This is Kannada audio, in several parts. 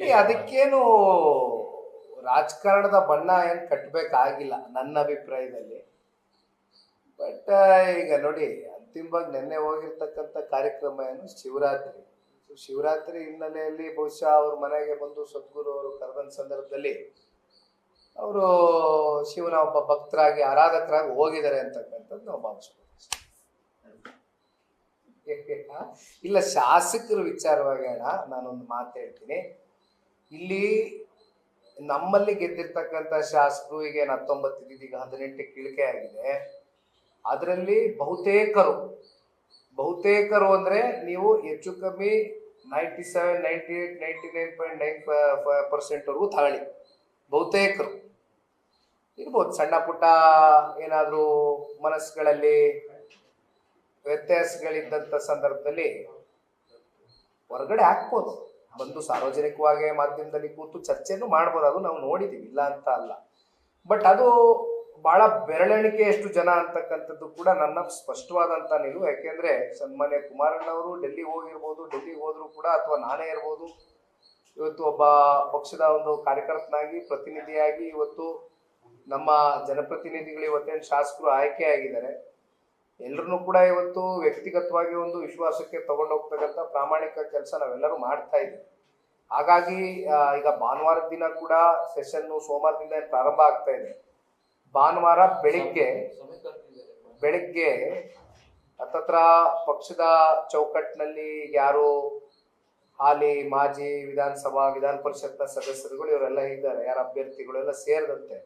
ನೋಡಿ ಅದಕ್ಕೇನು ರಾಜಕಾರಣದ ಬಣ್ಣ ಏನು ಕಟ್ಟಬೇಕಾಗಿಲ್ಲ ನನ್ನ ಅಭಿಪ್ರಾಯದಲ್ಲಿ. ಬಟ್ ಈಗ ನೋಡಿ ಅಂತಿಮವಾಗಿ ನಿನ್ನೆ ಹೋಗಿರ್ತಕ್ಕಂಥ ಕಾರ್ಯಕ್ರಮ ಏನು ಶಿವರಾತ್ರಿ. ಶಿವರಾತ್ರಿ ಹಿನ್ನೆಲೆಯಲ್ಲಿ ಬಹುಶಃ ಅವ್ರ ಮನೆಗೆ ಬಂದು ಸದ್ಗುರು ಅವರು ಕರೆದ ಸಂದರ್ಭದಲ್ಲಿ ಅವರು ಶಿವನ ಒಬ್ಬ ಭಕ್ತರಾಗಿ ಆರಾಧಕರಾಗಿ ಹೋಗಿದ್ದಾರೆ ಅಂತಕ್ಕಂಥದ್ದು ನಾವು ಭಾವಿಸ್ಬೋದು. ಇಲ್ಲ, ಶಾಸಕರ ವಿಚಾರವಾಗಿ ಅಣ್ಣ ನಾನೊಂದು ಮಾತು ಹೇಳ್ತೀನಿ. ಇಲ್ಲಿ ನಮ್ಮಲ್ಲಿ ಗೆದ್ದಿರ್ತಕ್ಕಂಥ ಶಾಸಕರು ಈಗ 19 ಇದೀಗ 18ಕ್ಕೆ ಇಳಿಕೆ ಆಗಿದೆ. ಅದರಲ್ಲಿ ಬಹುತೇಕರು ಅಂದ್ರೆ ನೀವು ಹೆಚ್ಚು ಕಮ್ಮಿ 97, 98, 99.95% ವರೆಗೂ ತಗೊಳ್ಳಿ. ಬಹುತೇಕರು ಇರ್ಬೋದು, ಸಣ್ಣ ಪುಟ್ಟ ಏನಾದರೂ ಮನಸ್ಸುಗಳಲ್ಲಿ ವ್ಯತ್ಯಾಸಗಳಿದ್ದಂಥ ಸಂದರ್ಭದಲ್ಲಿ ಹೊರಗಡೆ ಹಾಕ್ಬೋದು, ಬಂದು ಸಾರ್ವಜನಿಕವಾಗಿ ಮಾಧ್ಯಮದಲ್ಲಿ ಕೂತು ಚರ್ಚೆಯನ್ನು ಮಾಡ್ಬೋದು. ಅದು ನಾವು ನೋಡಿದ್ದೀವಿ, ಇಲ್ಲ ಅಂತ ಅಲ್ಲ. ಬಟ್ ಅದು ಬಹಳ ಬೆರಳೆಣಿಕೆಯಷ್ಟು ಜನ ಅಂತಕ್ಕಂಥದ್ದು ಕೂಡ ನನ್ನ ಸ್ಪಷ್ಟವಾದಂಥ ನಿಲುವು. ಯಾಕೆಂದ್ರೆ ಸನ್ಮಾನ್ಯ ಕುಮಾರಣ್ಣವರು ಡೆಲ್ಲಿಗೆ ಹೋಗಿರ್ಬೋದು, ಡೆಲ್ಲಿಗೆ ಹೋದ್ರು ಕೂಡ, ಅಥವಾ ನಾನೇ ಇರ್ಬೋದು, ಇವತ್ತು ಒಬ್ಬ ಪಕ್ಷದ ಒಂದು ಕಾರ್ಯಕರ್ತನಾಗಿ ಪ್ರತಿನಿಧಿಯಾಗಿ ಇವತ್ತು ನಮ್ಮ ಜನಪ್ರತಿನಿಧಿಗಳು ಇವತ್ತೇನು ಶಾಸಕರು ಆಯ್ಕೆ ಆಗಿದ್ದಾರೆ, ಎಲ್ಲರನ್ನೂ ಕೂಡ ಇವತ್ತು ವ್ಯಕ್ತಿಗತವಾಗಿ ಒಂದು ವಿಶ್ವಾಸಕ್ಕೆ ತಗೊಂಡೋಗ್ತಕ್ಕಂಥ ಪ್ರಾಮಾಣಿಕ ಕೆಲಸ ನಾವೆಲ್ಲರೂ ಮಾಡ್ತಾ ಇದ್ದೀವಿ. ಹಾಗಾಗಿ ಈಗ ಭಾನುವಾರದ ದಿನ ಕೂಡ ಸೆಷನ್ನು ಸೋಮವಾರದಿಂದ ಪ್ರಾರಂಭ ಆಗ್ತಾ ಇದೆ. ಭಾನುವಾರ ಬೆಳಿಗ್ಗೆ ಹತ್ತತ್ರ ಪಕ್ಷದ ಚೌಕಟ್ಟಿನಲ್ಲಿ ಯಾರು ಹಾಲಿ ಮಾಜಿ ವಿಧಾನ ಪರಿಷತ್ನ ಸದಸ್ಯರುಗಳು ಇವರೆಲ್ಲ ಇದ್ದಾರೆ, ಯಾರ ಅಭ್ಯರ್ಥಿಗಳು ಎಲ್ಲ ಸೇರಿದಂತೆ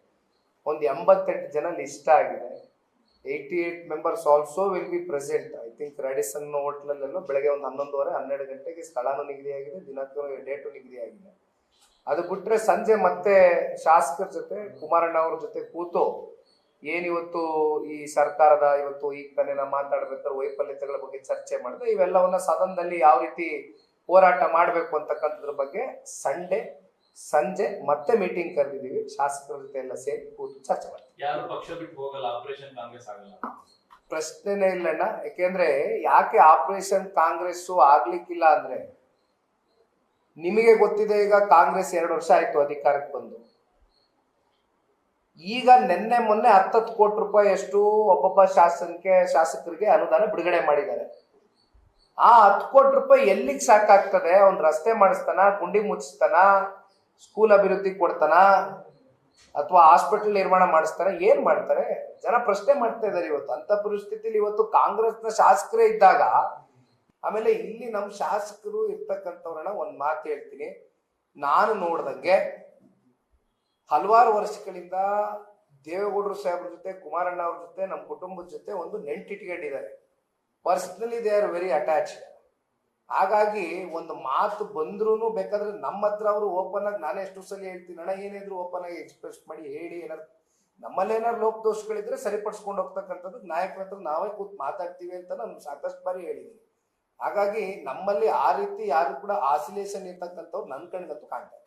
ಒಂದು 88 ಜನ ಲಿಸ್ಟ್ ಆಗಿದೆ. 88 members also will be present. I think Radisson ಹೋಟ್ಲಲ್ಲೆಲ್ಲ ಬೆಳಗ್ಗೆ ಒಂದು 11:30 ಗಂಟೆಗೆ ಸ್ಥಳನೂ ನಿಗದಿಯಾಗಿದೆ, ದಿನಾಂಕ ಡೇಟು ನಿಗದಿಯಾಗಿದೆ. ಅದು ಬಿಟ್ರೆ ಸಂಜೆ ಮತ್ತೆ ಶಾಸಕರ ಜೊತೆ ಕುಮಾರಣ್ಣ ಅವ್ರ ಜೊತೆ ಕೂತು ಏನಿವತ್ತು ಈ ಸರ್ಕಾರದ ಇವತ್ತು ಈಗ ತಾನೇ ನಾವು ಮಾತಾಡ್ಬೇಕಾದ್ರೆ ವೈಫಲ್ಯತೆಗಳ ಬಗ್ಗೆ ಚರ್ಚೆ ಮಾಡಿದ್ರೆ ಇವೆಲ್ಲವನ್ನ ಸದನದಲ್ಲಿ ಯಾವ ರೀತಿ ಹೋರಾಟ ಮಾಡಬೇಕು ಅಂತಕ್ಕಂಥದ್ರ ಬಗ್ಗೆ ಸಂಜೆ ಮತ್ತೆ ಮೀಟಿಂಗ್ ಕರೆದಿದ್ದೀವಿ. ಶಾಸಕರ ಜೊತೆ ಎಲ್ಲ ಸೇರಿ ಕೂತು ಚರ್ಚೆ ಮಾಡ್ತೀವಿ. ಯಾರು ಪಕ್ಷ ಬಿಟ್ಟು ಹೋಗಲ್ಲ, ಆಪರೇಷನ್ ಕಾಂಗ್ರೆಸ್ ಆಗಲ್ಲ, ಪ್ರಶ್ನೆನೇ ಇಲ್ಲಣ್ಣ. ಯಾಕೆಂದ್ರೆ ಯಾಕೆ ಆಪರೇಷನ್ ಕಾಂಗ್ರೆಸ್ ಆಗ್ಲಿಕ್ಕಿಲ್ಲ ಅಂದ್ರೆ, ನಿಮಗೆ ಗೊತ್ತಿದೆ, ಈಗ ಕಾಂಗ್ರೆಸ್ 2 ವರ್ಷ ಆಯ್ತು ಅಧಿಕಾರಕ್ಕೆ ಬಂದು. ಈಗ ನಿನ್ನೆ ಮೊನ್ನೆ 10 ಕೋಟಿ ರೂಪಾಯಿ ಅಷ್ಟು ಒಬ್ಬೊಬ್ಬ ಶಾಸಕರಿಗೆ ಅನುದಾನ ಬಿಡುಗಡೆ ಮಾಡಿದ್ದಾರೆ. ಆ 10 ಕೋಟಿ ರೂಪಾಯಿ ಎಲ್ಲಿಗೆ ಸಾಕಾಗ್ತದೆ? ಅವ್ನು ರಸ್ತೆ ಮಾಡಿಸ್ತಾನ, ಗುಂಡಿ ಮುಚ್ಚಿಸ್ತಾನ, ಸ್ಕೂಲ್ ಅಭಿವೃದ್ಧಿ ಕೊಡ್ತಾನ, ಅಥವಾ ಹಾಸ್ಪಿಟಲ್ ನಿರ್ಮಾಣ ಮಾಡಿಸ್ತಾನೆ? ಏನ್ ಮಾಡ್ತಾರೆ? ಜನ ಪ್ರಶ್ನೆ ಮಾಡ್ತಾ ಇದ್ದಾರೆ ಇವತ್ತು. ಅಂತ ಪರಿಸ್ಥಿತಿಲಿ ಇವತ್ತು ಕಾಂಗ್ರೆಸ್ನ ಶಾಸಕರೇ ಇದ್ದಾಗ, ಆಮೇಲೆ ಇಲ್ಲಿ ನಮ್ಮ ಶಾಸಕರು ಇರ್ತಕ್ಕಂಥವ್ರನ್ನ ಒಂದು ಮಾತು ಹೇಳ್ತೀನಿ. ನಾನು ನೋಡ್ದಂಗೆ ಹಲವಾರು ವರ್ಷಗಳಿಂದ ದೇವೇಗೌಡರು ಸಾಹೇಬ್ರ ಜೊತೆ, ಕುಮಾರಣ್ಣ ಅವ್ರ ಜೊತೆ, ನಮ್ಮ ಕುಟುಂಬದ ಜೊತೆ ಒಂದು ನೆಂಟಿಟ್ಕೊಂಡಿದ್ದಾರೆ. Personally they are very attached. ಹಾಗಾಗಿ ಒಂದು ಮಾತು ಬಂದ್ರೂ ಬೇಕಾದ್ರೆ ನಮ್ಮ ಹತ್ರ ಅವರು ಓಪನ್ ಆಗಿ, ನಾನೇ ಎಷ್ಟು ಸಲ ಹೇಳ್ತೀನಿ, ಅಣ್ಣ ಏನಿದ್ರು ಓಪನ್ ಆಗಿ ಎಕ್ಸ್ಪ್ರೆಸ್ ಮಾಡಿ ಹೇಳಿ, ಏನಾದ್ರು ನಮ್ಮಲ್ಲೇನಾದ್ರು ಲೋಪದೋಷಗಳಿದ್ರೆ ಸರಿಪಡಿಸ್ಕೊಂಡು ಹೋಗ್ತಕ್ಕಂಥದ್ದು ನಾಯಕರ ಹತ್ರ ನಾವೇ ಕೂತ್ ಮಾತಾಡ್ತೀವಿ ಅಂತ ನಾನು ಸಾಕಷ್ಟು ಬಾರಿ ಹೇಳಿದ್ದೀನಿ. ಹಾಗಾಗಿ ನಮ್ಮಲ್ಲಿ ಆ ರೀತಿ ಯಾರು ಕೂಡ ಆಸಿಲೇಷನ್ ಇರ್ತಕ್ಕಂಥವ್ರು ನನ್ನ ಕಣ್ಗಂತೂ ಕಾಣ್ತಾರೆ.